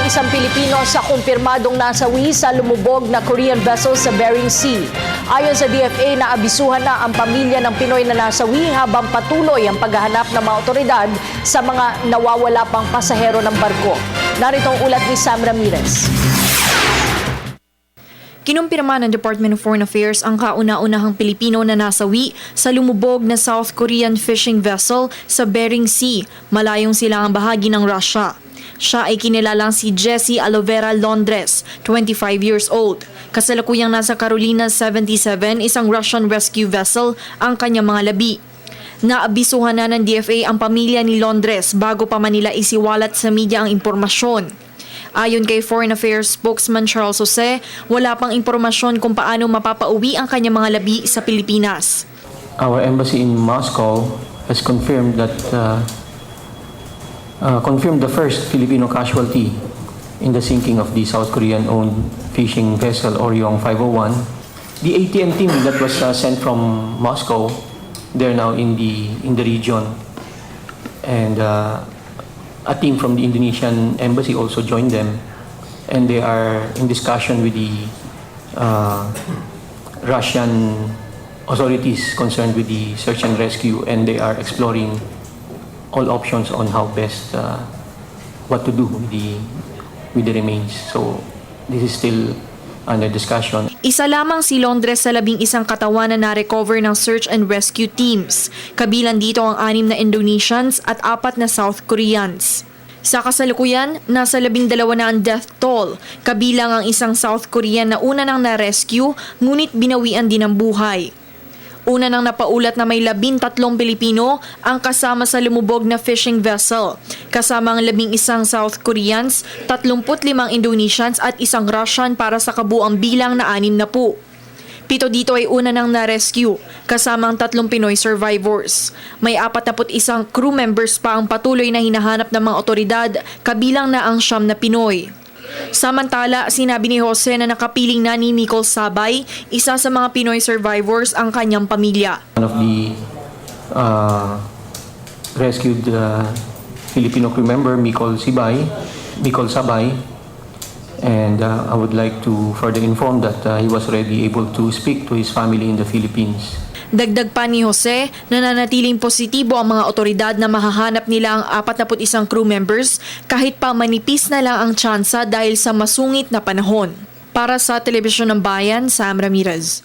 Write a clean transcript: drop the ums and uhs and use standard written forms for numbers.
isang Pilipino sa kumpirmadong nasawi sa lumubog na Korean vessel sa Bering Sea. Ayon sa DFA, naabisuhan na ang pamilya ng Pinoy na nasawi habang patuloy ang paghahanap ng mga otoridad sa mga nawawala pang pasahero ng barko. Narito ang ulat ni Sam Ramirez. Kinumpirma ng Department of Foreign Affairs ang kauna-unahang Pilipino na nasawi sa lumubog na South Korean fishing vessel sa Bering Sea, malayong silangang bahagi ng Russia. Siya ay kinilalang si Jessie Alovera Londres, 25 years old. Kasalukuyang nasa Carolina 77, isang Russian rescue vessel, ang kanyang mga labi. Naabisuhan na ng DFA ang pamilya ni Londres bago pa Manila isiwalat sa media ang impormasyon. Ayon kay Foreign Affairs spokesman Charles Jose, wala pang impormasyon kung paano mapapauwi ang kanyang mga labi sa Pilipinas. Our embassy in Moscow has confirmed that confirmed the first Filipino casualty in the sinking of the South Korean-owned fishing vessel Oriong 501. The ATM team that was sent from Moscow, they're now in the region, and a team from the Indonesian embassy also joined them, and they are in discussion with the Russian authorities concerned with the search and rescue, and they are exploring all options on how best what to do with the remains. So this is still under discussion. Isa lamang si Londres sa 11 katawan na na-recover ng search and rescue teams. Kabilang dito ang 6 na Indonesians at 4 na South Koreans. Sa kasalukuyan, nasa 12 na ang death toll, kabilang ang isang South Korean na una nang na-rescue ngunit binawian din ang buhay. Una nang napaulat na may 13 Pilipino ang kasama sa lumubog na fishing vessel, kasama ang 11 South Koreans, 35 Indonesians at isang Russian para sa kabuang bilang na 60. 7 dito ay una nang na-rescue, kasama ang 3 Pinoy survivors. May 41 crew members pa ang patuloy na hinahanap ng mga otoridad, kabilang na ang 9 na Pinoy. Samantala, sinabi ni Jose na nakapiling na ni Nicole Sabay, isa sa mga Pinoy survivors, ang kanyang pamilya. One of the rescued Filipino crew member, Nicole Sabay, and I would like to further inform that he was already able to speak to his family in the Philippines. Dagdag pa ni Jose, nananatiling positibo ang mga otoridad na mahahanap nila ang 41 crew members kahit pa manipis na lang ang tsansa dahil sa masungit na panahon. Para sa Telebisyon ng Bayan, Sam Ramirez.